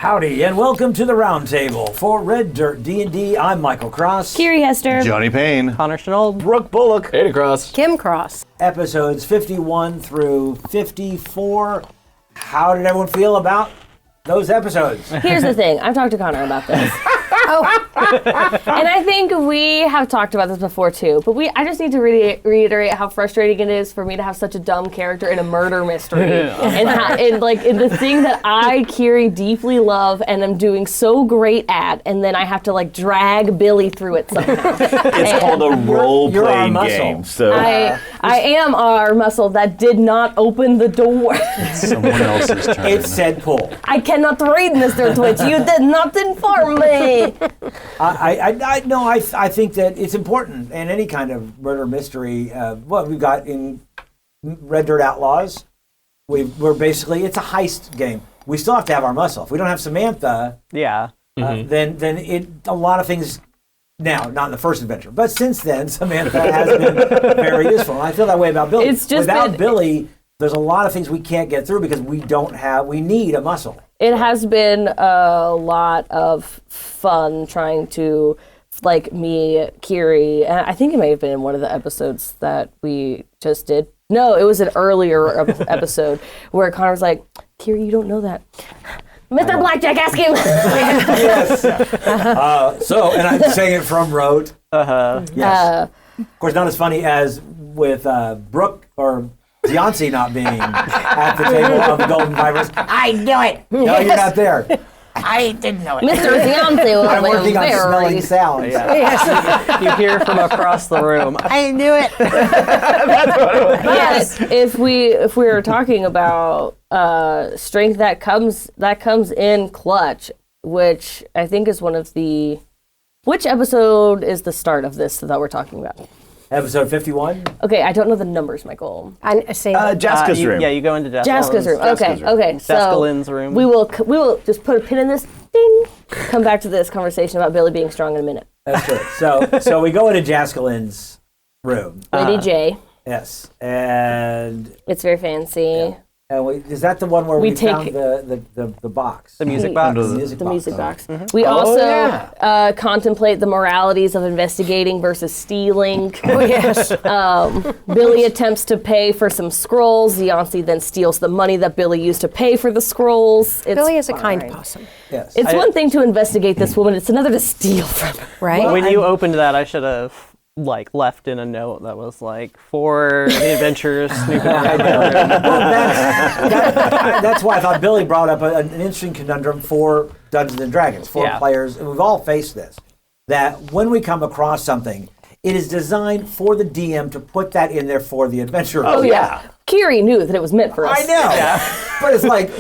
Howdy, and welcome to the Roundtable. For Red Dirt D&D, I'm Michael Cross. Kiri Hester. Johnny Payne. Connor Shenold. Brooke Bullock. Ada Cross. Kim Cross. Episodes 51 through 54. How did everyone feel about those episodes? Here's the thing. I've talked to Connor about this. And I think we have talked about this before too, but I just need to reiterate how frustrating it is for me to have such a dumb character in a murder mystery. and the thing that I, Kiri, deeply love and am doing so great at, and then I have to like drag Billy through it somehow. It's called a role-playing game. So I am our muscle that did not open the door. Someone else's turn. It said pull. I cannot read, Mr. Twitch. You did not inform me. I think that it's important in any kind of murder mystery. What we've got in Red Dirt Outlaws, we're basically, it's a heist game. We still have to have our muscle. If we don't have Samantha, then a lot of things. Now, not in the first adventure, but since then, Samantha has been very useful. And I feel that way about Billy. It's just without Billy, there's a lot of things we can't get through because we need a muscle. It has been a lot of fun trying to, like me, Kiri, and I think it may have been in one of the episodes that we just did. No, it was an earlier episode where Connor was like, Kiri, you don't know that. Mr. Blackjack, ask him. Yes. And I'm saying it from rote. Yes. Of course, not as funny as with Brooke or Beyonce not being at the table of the Golden Vipers. I knew it. No, you're not there. I didn't know it. Mr. Beyonce was I'm working on smelling sounds. Yeah. You hear from across the room. I knew it. That's what it was. But if we were talking about strength that comes in clutch, which I think is one of the. Which episode is the start of this that we're talking about? Episode 51? Okay, I don't know the numbers, Michael. Jaska's room. Yeah, you go into Jaska's room. Okay. So Jaska Lynn's room. We will just put a pin in this. Ding. Come back to this conversation about Billy being strong in a minute. That's true. So we go into Jaska Lynn's room. Lady J. Yes, and It's very fancy. is that the one where we found take- the box? The music box. The music box. Mm-hmm. We also contemplate the moralities of investigating versus stealing. Billy attempts to pay for some scrolls. Yancey then steals the money that Billy used to pay for the scrolls. Billy is a kind person. Yes. It's one thing to investigate this woman. It's another to steal from her. Right? When you opened that, I should have left in a note that was like, for the adventurers snooping around the room. That's why I thought Billy brought up an interesting conundrum for Dungeons and Dragons, for players, and we've all faced this, that when we come across something, it is designed for the DM to put that in there for the adventurers. Oh, yeah. Kiri knew that it was meant for us. I know, but it's like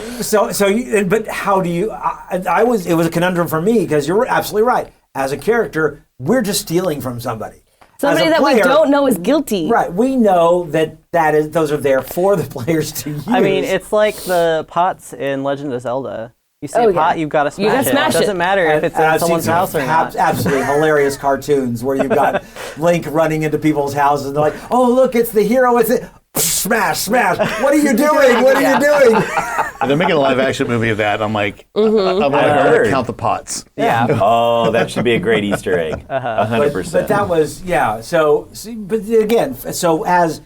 but how do you? It was a conundrum for me because you're absolutely right. As a character, we're just stealing from somebody. Somebody that we don't know is guilty. Right. We know those are there for the players to use. I mean, it's like the pots in Legend of Zelda. You see a pot, you've got to smash it. It doesn't matter if it's in someone's house or not. Absolutely hilarious cartoons where you've got Link running into people's houses and they're like, oh, look, it's the hero. It's it. Smash. What are you doing? What are you doing? They're making a live-action movie of that. I'm like, I'm going to count the pots. Yeah. Oh, that should be a great Easter egg. 100%. But that was, but again, so as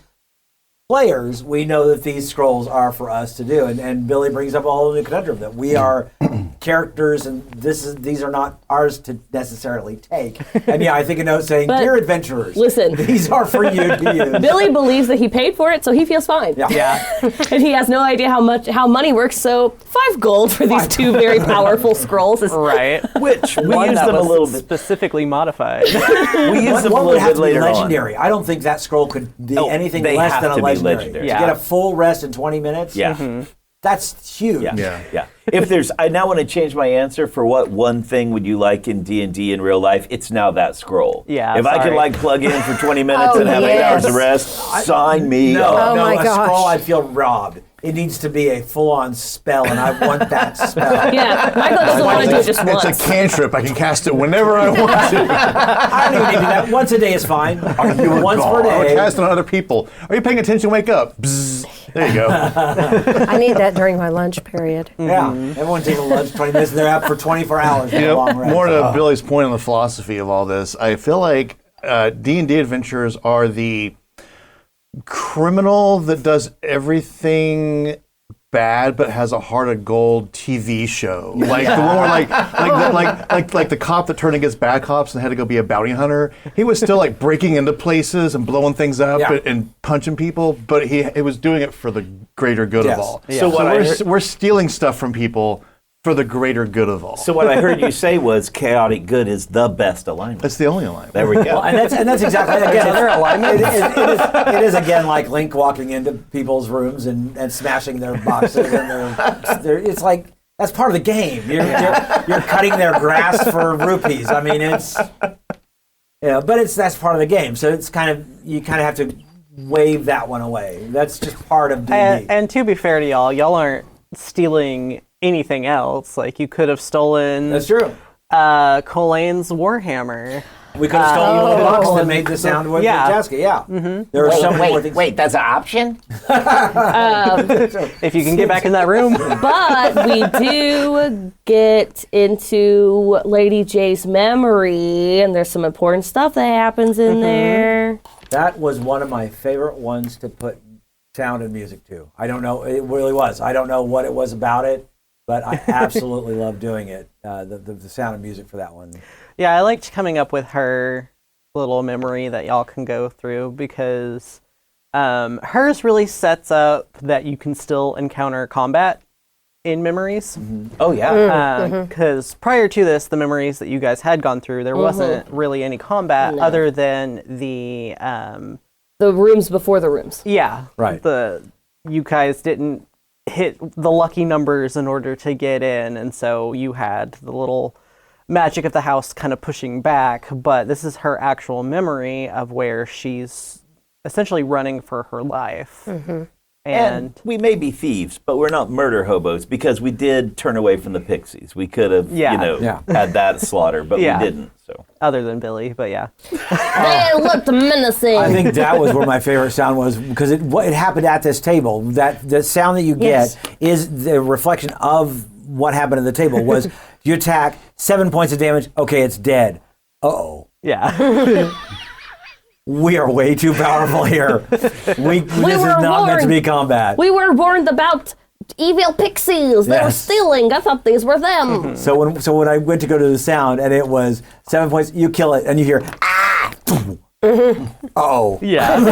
players, we know that these scrolls are for us to do. And Billy brings up a whole new conundrum that we are characters and these are not ours to necessarily take. And I think a note saying, dear adventurers, listen, these are for you to use. Billy believes that he paid for it, so he feels fine. Yeah. And he has no idea how money works, so 5 gold for these 2 very powerful scrolls is right. Which we One use that them a was little bit. specifically modified. We use them a One would little have bit to be later legendary. I don't think that scroll could be anything they less have than a to be legendary. legendary. To get a full rest in 20 minutes. Yeah. That's huge. Yeah. If I now want to change my answer for what one thing would you like in D&D in real life, it's now that scroll. Yeah, If I could plug in for 20 minutes and have 8 hours of rest, sign me up. No, my a gosh. scroll, I'd feel robbed. it needs to be a full-on spell, and I want that spell. Yeah, Michael doesn't want to do it just once. It's a cantrip. I can cast it whenever I want to. I don't even need to do that. Once a day is fine. Are you Once per I would day. cast it on other people. Are you paying attention? Wake up. Bzz. There you go. I need that during my lunch period. Yeah, everyone takes a lunch 20 minutes, and they're out for 24 hours for a long rest. More to Billy's point on the philosophy of all this, I feel like D&D adventures are the criminal that does everything bad but has a heart of gold TV show, like the one where like the cop that turned against bad cops and had to go be a bounty hunter. He was still like breaking into places and blowing things up and punching people, but he was doing it for the greater good of all. Yeah. So we're stealing stuff from people for the greater good of all. So what I heard you say was chaotic good is the best alignment. That's the only alignment. There we go. Well, and that's exactly again. Other alignment? It is again like Link walking into people's rooms and smashing their boxes and their. It's like that's part of the game. You're cutting their grass for rupees. I mean, it's but that's part of the game. So it's you kind of have to wave that one away. That's just part of D&D. And to be fair to y'all aren't stealing anything else. Like you could have stolen. That's true. Colane's Warhammer. We could have stolen the box that made the sound with Jaska. Yeah. Mm-hmm. There are so many more things. Wait, that's an option? If you can get back in that room. But we do get into Lady J's memory, and there's some important stuff that happens in there. That was one of my favorite ones to put sound and music to. I don't know. It really was. I don't know what it was about it, but I absolutely loved doing it. The sound and music for that one. Yeah, I liked coming up with her little memory that y'all can go through because hers really sets up that you can still encounter combat in memories. Mm-hmm. Oh yeah. Because prior to this, the memories that you guys had gone through, there wasn't really any combat other than the rooms before the rooms. Yeah. Right. You guys didn't hit the lucky numbers in order to get in, and so you had the little magic of the house kind of pushing back, but this is her actual memory of where she's essentially running for her life. Mm-hmm. And we may be thieves, but we're not murder hobos because we did turn away from the pixies. We could have, had that slaughter, but we didn't. So other than Billy, but yeah. They looked menacing. I think that was where my favorite sound was because it happened at this table. That the sound that you get is the reflection of what happened at the table. Was you attack 7 points of damage? Okay, it's dead. Uh-oh. Yeah. We are way too powerful here. This is not meant to be combat. We were warned about evil pixies. They were stealing. I thought these were them. So when I went to go to the sound and it was 7 points, you kill it and you hear oh. Yeah.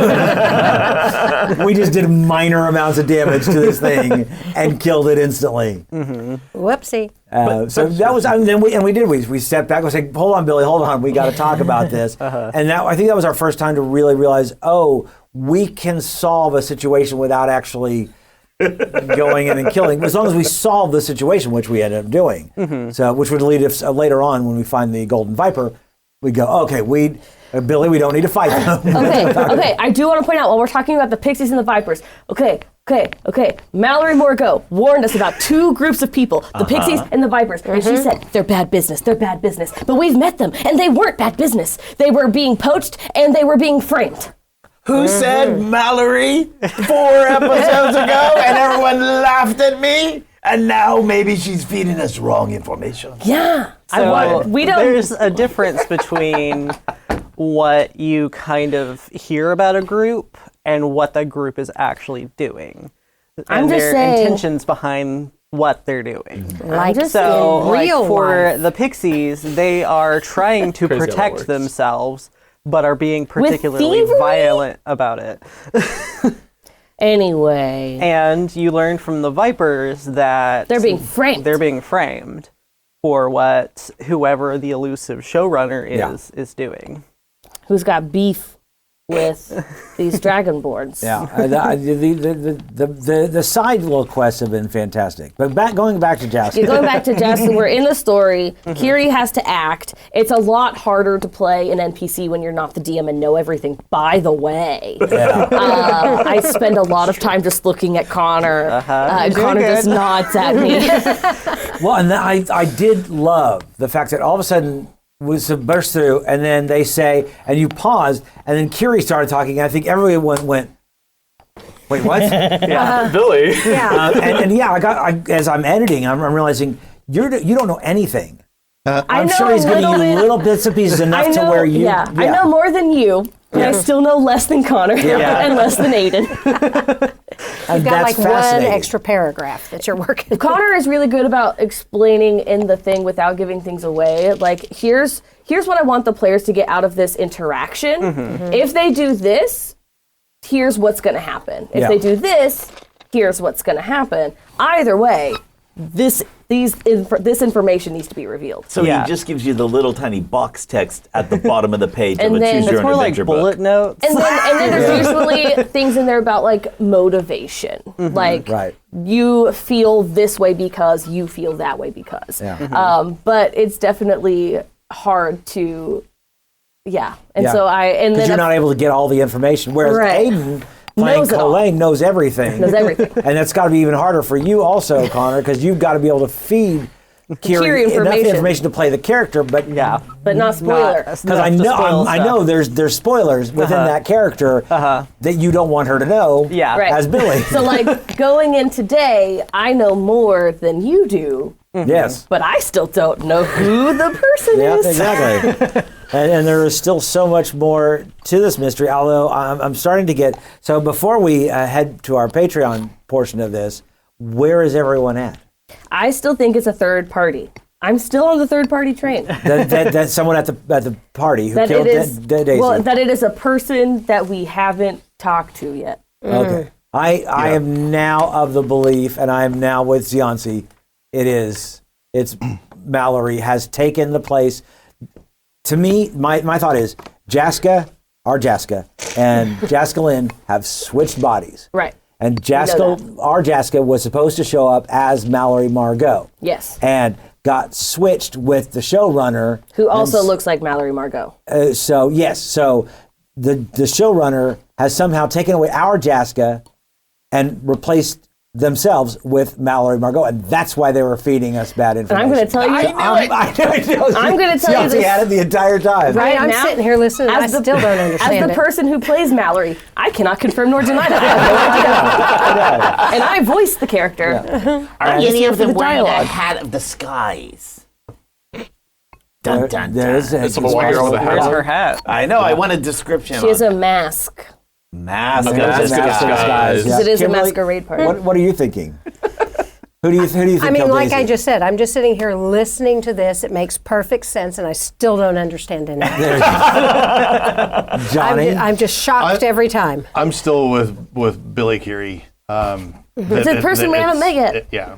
We just did minor amounts of damage to this thing and killed it instantly. Mm-hmm. Whoopsie. So that was, and then we stepped back and said, hold on, Billy, hold on, we got to talk about this. And I think that was our first time to really realize, we can solve a situation without actually going in and killing, as long as we solve the situation, which we ended up doing. Mm-hmm. So, which would lead us later on when we find the Golden Viper, we go, okay, Billy, we don't need to fight them. Okay. I do want to point out while we're talking about the pixies and the vipers. Okay. Mallory Morgo warned us about two groups of people, the pixies and the vipers. And she said, they're bad business. But we've met them, and they weren't bad business. They were being poached, and they were being framed. Who said Mallory 4 episodes ago, and everyone laughed at me? And now maybe she's feeding us wrong information. Yeah. So there's a difference between what you kind of hear about a group and what the group is actually doing. I'm and just their saying, intentions behind what they're doing. Like so, in real for life. the pixies, they are trying to protect themselves, but are being particularly violent about it. Anyway. And you learn from the vipers that they're being framed. They're being framed for what whoever the elusive showrunner is doing. Who's got beef with these dragonborns. Yeah, the side little quests have been fantastic. But going back to Jaska. Yeah, going back to Jaska, we're in the story. Kiri has to act. It's a lot harder to play an NPC when you're not the DM and know everything. By the way, I spend a lot of time just looking at Connor. Connor just nods at me. Well, and I did love the fact that all of a sudden was burst through, and then they say, and you paused, and then Kiri started talking, and I think everyone went, wait, what? Billy. Yeah. As I'm editing, I'm realizing you don't know anything. I'm know sure he's a giving you little bit. little bits and pieces enough to where you. I know more than you, but I still know less than Connor and less than Aiden. And You've got that's like one fascinating. extra paragraph that you're working. Connor is really good about explaining in the thing without giving things away. Like, here's what I want the players to get out of this interaction. If they do this, here's what's going to happen. If they do this, here's what's going to happen. Either way, this information needs to be revealed. So he just gives you the little tiny box text at the bottom of the page And of a then- choose your It's own more like adventure bullet book. notes. And then there's usually things in there about like motivation. Like Right. you feel this way because you feel that way because. Yeah. But it's definitely hard to and Yeah. so then Because you're not able to get all the information, whereas Right. Aiden playing Knows it all. Colleen knows everything. knows everything. And that's got to be even harder for you also, Connor, because you've got to be able to feed Kiri enough information. information to play the character, but But not spoiler. because I know there's spoilers within that character that you don't want her to know Right. as Billy. So like going in today, I know more than you do, Yes. but I still don't know who the person Yeah, is. exactly. and there is still so much more to this mystery, although I'm starting to get... So before we head to our Patreon portion of this, where is everyone at? I still think it's a third party. I'm still on the third party train. That's someone at the party who That killed it is Daisy. well, that it is a person that we haven't talked to yet. Okay. I am now of the belief, and I am now with Zianci, it's Mallory has taken the place. To me, my thought is our Jaska, and Jaska Lynn have switched bodies. Right. And know our Jaska was supposed to show up as Mallory Margot. Yes. And got switched with the showrunner. Who also And looks like Mallory Margot. So the showrunner has somehow taken away our Jaska and replaced themselves with Mallory Margot, and that's why they were feeding us bad And information. I'm going to tell you. I'm going to tell you She this. had it the entire time. Right I'm now, sitting here listening. I still don't understand As the it. person who plays Mallory, I cannot confirm nor deny that. I have no idea. And I voiced the character. Are just any here of for them the wearing a dialogue. hat of disguise? Dun, dun, There is dun. Someone walking around with a Where's hat her on? hat? I know. I want a description. She has on a mask. mask. Okay, of that's good disguise. disguise. Yeah. It is a Kimberly, masquerade party. What are you thinking? Who do you think? I mean, killed like Daisy? I just said, I'm just sitting here listening to this. It makes perfect sense, and I still don't understand it. Johnny. I'm just shocked every time. I'm still with Billy Kiri. It's a person we haven't met yet. Yeah.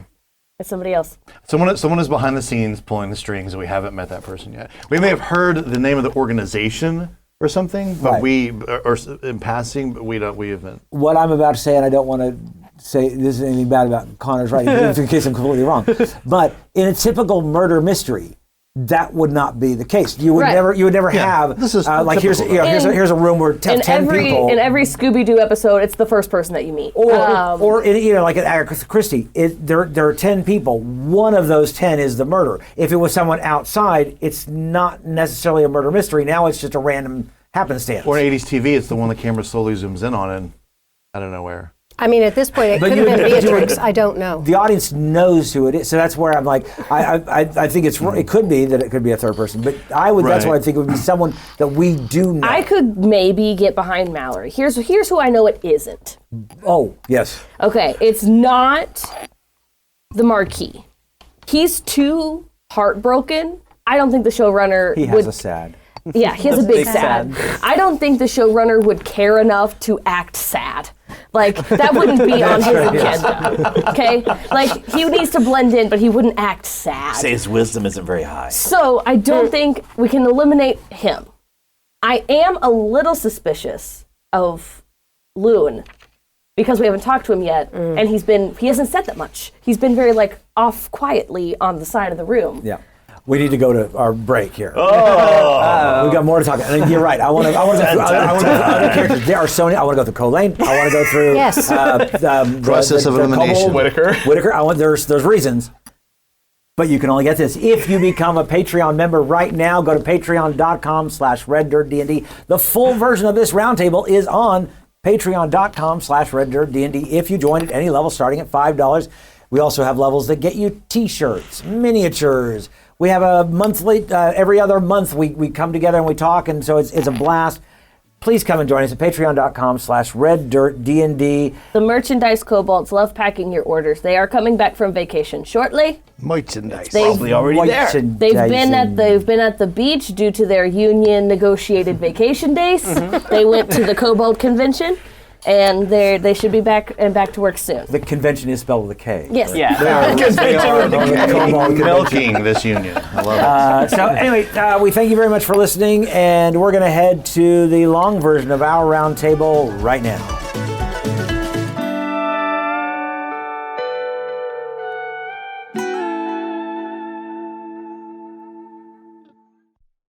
It's somebody else. Someone is behind the scenes pulling the strings, and we haven't met that person yet. We may have heard the name of the organization or something, but Right. in passing, but we haven't. What I'm about to say, and I don't want to say this is anything bad about Connor's writing, in case I'm completely wrong. But in a typical murder mystery, that would not be the case. You would Right. never have this is like here's typical, here's a room where 10 people. In every Scooby-Doo episode, it's the first person that you meet. Or like at Agatha Christie, there are 10 people. One of those 10 is the murderer. If it was someone outside, it's not necessarily a murder mystery. Now it's just a random happenstance. Or in 80s TV, it's the one the camera slowly zooms in on, and I don't know where. I mean, at this point, it But could have you- been but you would- Beatrix. I don't know. The audience knows who it is, so that's where I'm like, I think it could be that it could be a third person, but that's Right. why I think it would be someone that we do know. I could maybe get behind Mallory. Here's who I know it isn't. Oh yes, Okay, it's not the Marquis. He's too heartbroken. I don't think the showrunner he would. has a sad. Yeah, he has a big Big sad. sad. I don't think the showrunner would care enough to act sad. Like, that wouldn't be on his agenda. Okay? Like, he needs to blend in, but he wouldn't act sad. Say his wisdom isn't very high. So, I don't think we can eliminate him. I am a little suspicious of Loon because we haven't talked to him yet, and he hasn't said that much. He's been very like off quietly on the side of the room. Yeah. We need to go to our break here. Oh, We've got more to talk about. And you're right. I want to go through other characters. There are so many. I want to go through Colleen. I want to go through Yes. Process of elimination. Whitaker. There's reasons. But you can only get this if you become a Patreon member right now. Go to patreon.com/RedDirtDnD. The full version of this roundtable is on patreon.com/RedDirtDnD. If you join at any level starting at $5, we also have levels that get you t-shirts, miniatures. We have a monthly, every other month we come together and we talk, and so it's a blast. Please come and join us at patreon.com/RedDirtDnD. The merchandise kobolds love packing your orders. They are coming back from vacation shortly. Merchandise. probably already there. They've been at the beach due to their union negotiated vacation days. They went to the kobold convention, and they should be back to work soon. The convention is spelled with a K. Yes. Yeah. They are milking this union. I love it. So anyway, we thank you very much for listening, and we're going to head to the long version of our roundtable right now.